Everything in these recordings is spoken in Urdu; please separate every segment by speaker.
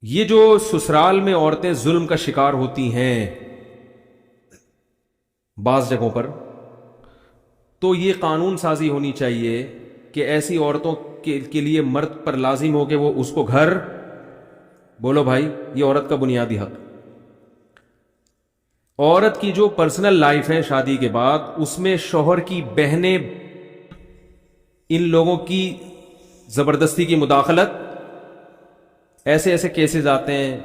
Speaker 1: یہ جو سسرال میں عورتیں ظلم کا شکار ہوتی ہیں بعض جگہوں پر، تو یہ قانون سازی ہونی چاہیے کہ ایسی عورتوں کے لیے مرد پر لازم ہو کہ وہ اس کو گھر، بولو بھائی، یہ عورت کا بنیادی حق۔ عورت کی جو پرسنل لائف ہے شادی کے بعد، اس میں شوہر کی بہنیں، ان لوگوں کی زبردستی کی مداخلت، ایسے ایسے کیسز آتے ہیں،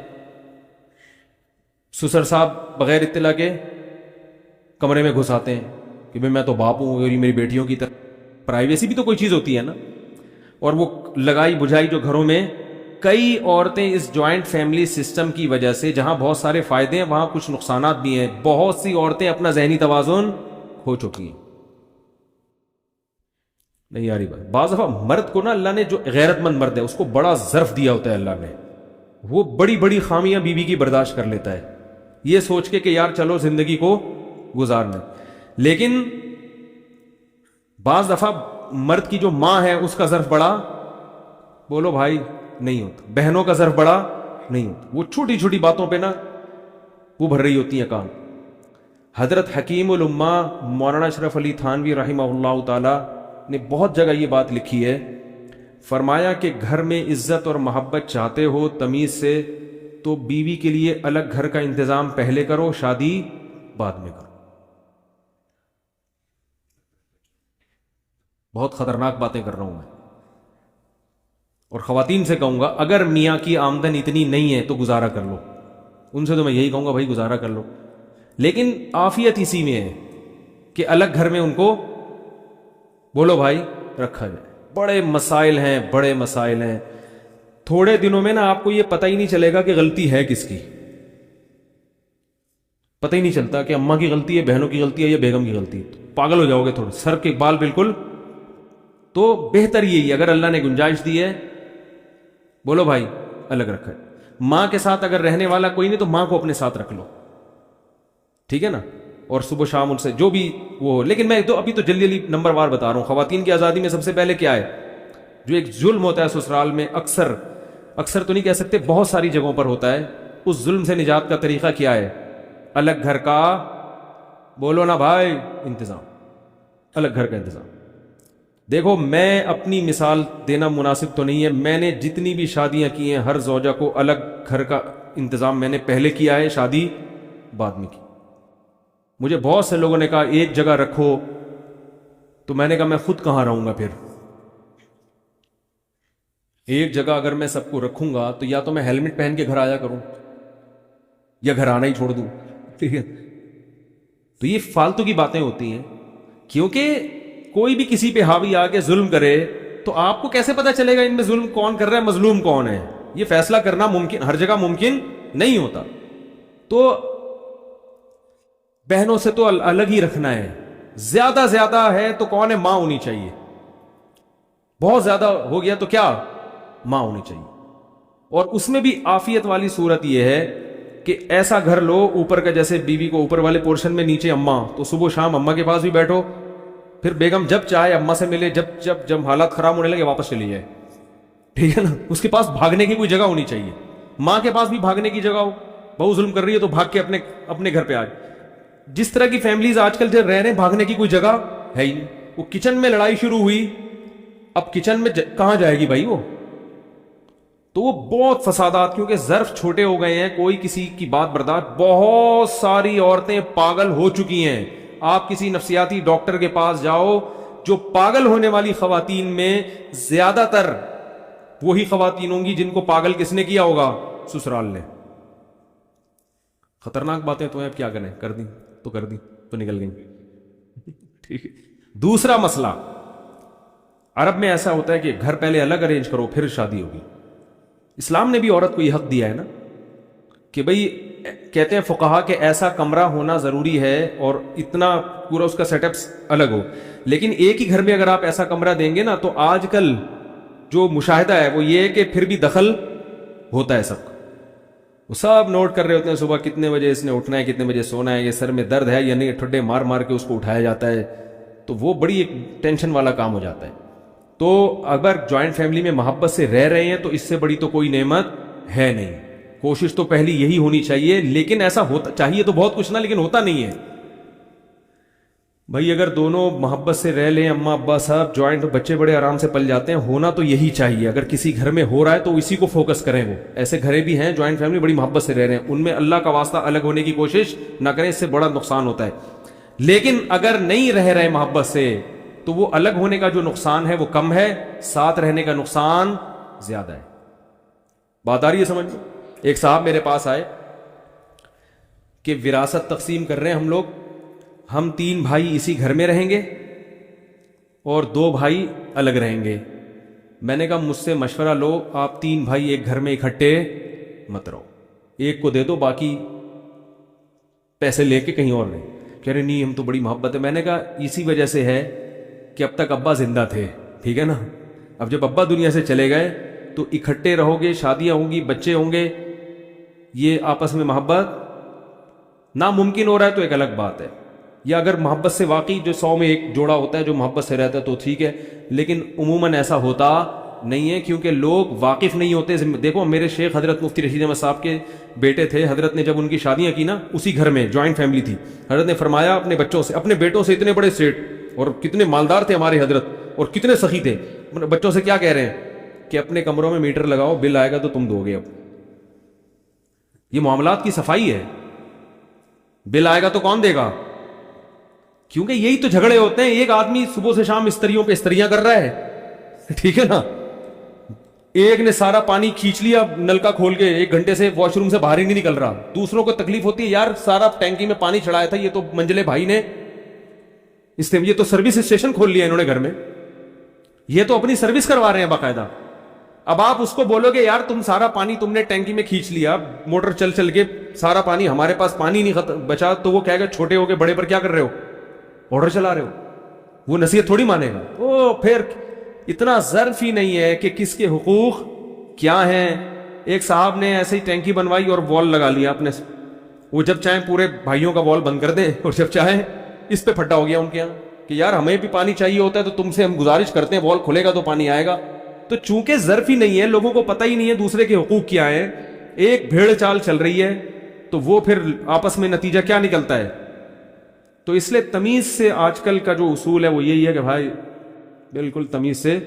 Speaker 1: سسر صاحب بغیر اطلاع کے کمرے میں گھس آتے ہیں کہ بھئی میں تو باپ ہوں اور یہ میری بیٹیوں کی طرح۔ پرائیویسی بھی تو کوئی چیز ہوتی ہے نا۔ اور وہ لگائی بجھائی جو گھروں میں، کئی عورتیں اس جوائنٹ فیملی سسٹم کی وجہ سے، جہاں بہت سارے فائدے ہیں وہاں کچھ نقصانات بھی ہیں، بہت سی عورتیں اپنا ذہنی توازن کھو چکی ہیں۔ نہیں آ رہی بات؟ بعض دفعہ مرد کو نا اللہ نے، جو غیرت مند مرد ہے، اس کو بڑا ظرف دیا ہوتا ہے اللہ نے، وہ بڑی بڑی خامیاں بیوی کی برداشت کر لیتا ہے، یہ سوچ کے کہ یار چلو زندگی کو گزارنا۔ لیکن بعض دفعہ مرد کی جو ماں ہے اس کا ظرف بڑا، بولو بھائی، نہیں ہوتا، بہنوں کا ظرف بڑا نہیں ہوتا، وہ چھوٹی چھوٹی باتوں پہ نا وہ بھر رہی ہوتی ہیں کام۔ حضرت حکیم الامہ مولانا اشرف علی تھانوی رحمہ اللہ تعالی نے بہت جگہ یہ بات لکھی ہے، فرمایا کہ گھر میں عزت اور محبت چاہتے ہو تمیز سے، تو بیوی کے لیے الگ گھر کا انتظام پہلے کرو، شادی بعد میں کرو۔ بہت خطرناک باتیں کر رہا ہوں میں، اور خواتین سے کہوں گا اگر میاں کی آمدن اتنی نہیں ہے تو گزارا کر لو، ان سے تو میں یہی کہوں گا بھائی گزارا کر لو، لیکن عافیت اسی میں ہے کہ الگ گھر میں ان کو، بولو بھائی، رکھا جائے۔ بڑے مسائل ہیں، بڑے مسائل ہیں، تھوڑے دنوں میں نا آپ کو یہ پتہ ہی نہیں چلے گا کہ غلطی ہے کس کی، پتہ ہی نہیں چلتا کہ اماں کی غلطی ہے، بہنوں کی غلطی ہے، یا بیگم کی غلطی ہے، پاگل ہو جاؤ گے تھوڑے، سر کے بال بالکل۔ تو بہتر یہی ہے، اگر اللہ نے گنجائش دی ہے، بولو بھائی، الگ رکھا ہے۔ ماں کے ساتھ اگر رہنے والا کوئی نہیں تو ماں کو اپنے ساتھ رکھ لو، ٹھیک ہے نا، اور صبح شام ان سے جو بھی وہ۔ لیکن میں ابھی تو جلدی نمبر وار بتا رہا ہوں۔ خواتین کی آزادی میں سب سے پہلے کیا ہے؟ جو ایک ظلم ہوتا ہے سسرال میں، اکثر تو نہیں کہہ سکتے، بہت ساری جگہوں پر ہوتا ہے، اس ظلم سے نجات کا طریقہ کیا ہے؟ الگ گھر کا، بولو نا بھائی، انتظام، الگ گھر کا انتظام۔ دیکھو، میں اپنی مثال دینا مناسب تو نہیں ہے، میں نے جتنی بھی شادیاں کی ہیں ہر زوجہ کو الگ گھر کا انتظام میں نے پہلے کیا ہے، شادی بعد میں کی۔ مجھے بہت سے لوگوں نے کہا ایک جگہ رکھو، تو میں نے کہا میں خود کہاں رہوں گا پھر؟ ایک جگہ اگر میں سب کو رکھوں گا تو یا تو میں ہیلمٹ پہن کے گھر آیا کروں، یا گھر آنا ہی چھوڑ دوں، ٹھیک ہے؟ تو یہ فالتو کی باتیں ہوتی ہیں، کیونکہ کوئی بھی کسی پہ حاوی آ کے ظلم کرے تو آپ کو کیسے پتا چلے گا ان میں ظلم کون کر رہا ہے، مظلوم کون ہے؟ یہ فیصلہ کرنا ممکن، ہر جگہ ممکن نہیں ہوتا۔ تو بہنوں سے تو الگ ہی رکھنا ہے، زیادہ ہے تو کون ہے؟ ماں ہونی چاہیے، بہت زیادہ ہو گیا تو کیا؟ ماں ہونی چاہیے۔ اور اس میں بھی عافیت والی صورت یہ ہے کہ ایسا گھر لو اوپر کا، جیسے بیوی کو اوپر والے پورشن میں نیچے اماں، تو صبح شام اماں کے پاس بھی بیٹھو، پھر بیگم جب چاہے اماں سے ملے، جب حالات خراب ہونے لگے واپس چلی جائے، ٹھیک ہے نا؟ اس کے پاس بھاگنے کی کوئی جگہ ہونی چاہیے، ماں کے پاس بھی بھاگنے کی جگہ ہو، بہو ظلم کر رہی ہے تو بھاگ کے اپنے گھر پہ آ جائے۔ جس طرح کی فیملیز آج کل جو رہ رہے ہیں، بھاگنے کی کوئی جگہ ہے ہی نہیں۔ وہ کچن میں لڑائی شروع ہوئی، اب کچن میں کہاں جائے گی بھائی وہ؟ تو وہ بہت فسادات، کیونکہ ظرف چھوٹے ہو گئے ہیں، کوئی کسی کی بات برداشت۔ بہت ساری عورتیں پاگل ہو چکی ہیں، آپ کسی نفسیاتی ڈاکٹر کے پاس جاؤ، جو پاگل ہونے والی خواتین میں زیادہ تر وہی خواتین ہوں گی جن کو پاگل کس نے کیا ہوگا؟ سسرال نے۔ خطرناک باتیں تو ہیں، اب کیا کریں، کر دیں تو کر دیں تو نکل گئیں، ٹھیک ہے۔ دوسرا مسئلہ، عرب میں ایسا ہوتا ہے کہ گھر پہلے الگ ارینج کرو پھر شادی ہوگی۔ اسلام نے بھی عورت کو یہ حق دیا ہے نا کہ بھئی، کہتے ہیں فقہا کہ ایسا کمرہ ہونا ضروری ہے اور اتنا پورا اس کا سیٹ اپ الگ ہو، لیکن ایک ہی گھر میں اگر آپ ایسا کمرہ دیں گے نا تو آج کل جو مشاہدہ ہے وہ یہ ہے کہ پھر بھی دخل ہوتا ہے سب کا۔ وہ سب نوٹ کر رہے ہوتے ہیں صبح کتنے بجے اس نے اٹھنا ہے، کتنے بجے سونا ہے، یہ سر میں درد ہے یا نہیں، ٹھڈے مار مار کے اس کو اٹھایا جاتا ہے، تو وہ بڑی ایک ٹینشن والا کام ہو جاتا ہے۔ تو اگر جوائنٹ فیملی میں محبت سے رہ رہے ہیں تو اس سے بڑی تو کوئی نعمت ہے نہیں. کوشش تو پہلی یہی ہونی چاہیے, لیکن ایسا ہوتا چاہیے تو بہت کچھ نا, لیکن ہوتا نہیں ہے. بھائی اگر دونوں محبت سے رہ لیں, اماں ابا صاحب جوائنٹ, بچے بڑے آرام سے پل جاتے ہیں. ہونا تو یہی چاہیے. اگر کسی گھر میں ہو رہا ہے تو اسی کو فوکس کریں. وہ ایسے گھریں بھی ہیں جوائنٹ فیملی بڑی محبت سے رہ رہے ہیں, ان میں اللہ کا واسطہ الگ ہونے کی کوشش نہ کریں, اس سے بڑا نقصان ہوتا ہے. لیکن اگر نہیں رہ رہے محبت سے تو وہ الگ ہونے کا جو نقصان ہے وہ کم ہے, ساتھ رہنے کا نقصان زیادہ ہے. بات آ رہی ہے سمجھ میں؟ ایک صاحب میرے پاس آئے کہ وراثت تقسیم کر رہے ہیں ہم لوگ, ہم 3 بھائی اسی گھر میں رہیں گے اور 2 بھائی الگ رہیں گے. میں نے کہا مجھ سے مشورہ لو, آپ 3 بھائی ایک گھر میں اکٹھے مت رہو, ایک کو دے دو, باقی پیسے لے کے کہیں اور رہیں. کہہ رہے نہیں ہم تو بڑی محبت ہے. میں نے کہا اسی وجہ سے ہے کہ اب تک ابا زندہ تھے, ٹھیک ہے نا. اب جب ابا دنیا سے چلے گئے تو اکٹھے رہو گے, شادیاں ہوں گی, بچے ہوں گے, یہ آپس میں محبت ناممکن ہو رہا ہے تو ایک الگ بات ہے. یا اگر محبت سے واقعی جو 100 میں ایک جوڑا ہوتا ہے جو محبت سے رہتا ہے تو ٹھیک ہے, لیکن عموماً ایسا ہوتا نہیں ہے کیونکہ لوگ واقف نہیں ہوتے. دیکھو میرے شیخ حضرت مفتی رشید احمد صاحب کے بیٹے تھے, حضرت نے جب ان کی شادیاں کی نا اسی گھر میں جوائنٹ فیملی تھی, حضرت نے فرمایا اپنے بچوں سے, اپنے بیٹوں سے, اتنے بڑے سیٹ اور کتنے مالدار تھے ہمارے حضرت اور کتنے سخی تھے, بچوں سے کیا کہہ رہے ہیں کہ اپنے کمروں میں میٹر لگاؤ, بل آئے گا تو تم دو گے. اب یہ معاملات کی صفائی ہے, بل آئے گا تو کون دے گا, کیونکہ یہی تو جھگڑے ہوتے ہیں. ایک آدمی صبح سے شام استریوں پہ استریاں کر رہا ہے, ٹھیک ہے نا, ایک نے سارا پانی کھینچ لیا نل کا کھول کے, 1 گھنٹے سے واش روم سے باہر ہی نہیں نکل رہا. دوسروں کو تکلیف ہوتی ہے, یار سارا ٹینکی میں پانی چڑھایا تھا, یہ تو منجلے بھائی نے, یہ تو سروس اسٹیشن کھول لیا انہوں نے گھر میں, یہ تو اپنی سروس کروا رہے ہیں باقاعدہ. اب آپ اس کو بولو گے یار تم سارا پانی تم نے ٹینکی میں کھینچ لیا, موٹر چل چل کے سارا پانی, ہمارے پاس پانی نہیں بچا, تو وہ کہے گا چھوٹے ہو کے بڑے پر کیا کر رہے ہو, آرڈر چلا رہے ہو. وہ نصیحت تھوڑی مانے گا. او پھر اتنا ظرف ہی نہیں ہے کہ کس کے حقوق کیا ہیں. ایک صاحب نے ایسے ہی ٹینکی بنوائی اور وال لگا لیا اپنے, وہ جب چاہیں پورے بھائیوں کا وال بند کر دیں اور جب چاہیں اس پہ پھٹا ہو گیا ان کے یہاں کہ یار ہمیں بھی پانی چاہیے ہوتا ہے تو تم سے ہم گزارش کرتے ہیں, وال کھلے گا تو پانی آئے گا. تو چونکہ ظرف ہی نہیں ہے, لوگوں کو پتہ ہی نہیں ہے دوسرے کے حقوق کیا ہیں, ایک بھیڑ چال چل رہی ہے, تو وہ پھر آپس میں نتیجہ کیا نکلتا ہے. تو اس لیے تمیز سے آج کل کا جو اصول ہے وہ یہی ہے کہ بھائی بالکل تمیز سے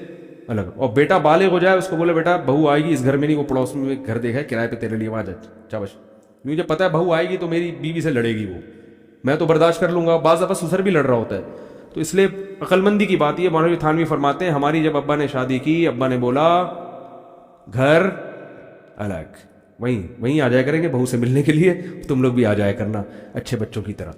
Speaker 1: الگ. اور بیٹا بالغ ہو جائے اس کو بولے بیٹا بہو آئے گی اس گھر میں نہیں, وہ پڑوس میں گھر دیکھا ہے کرائے پہ تیرے لیے, وہاں جا بش, مجھے پتا ہے بہو آئے گی تو میری بیوی سے لڑے گی, وہ میں تو برداشت کر لوں گا. بعض دفعہ سسر بھی لڑ رہا ہوتا ہے. تو اس لیے عقل مندی کی بات یہ, مولوی تھانوی فرماتے ہیں ہماری جب ابا نے شادی کی, ابا نے بولا گھر الگ, وہیں آ جایا کریں گے بہو سے ملنے کے لیے, تم لوگ بھی آ جایا کرنا اچھے بچوں کی طرح.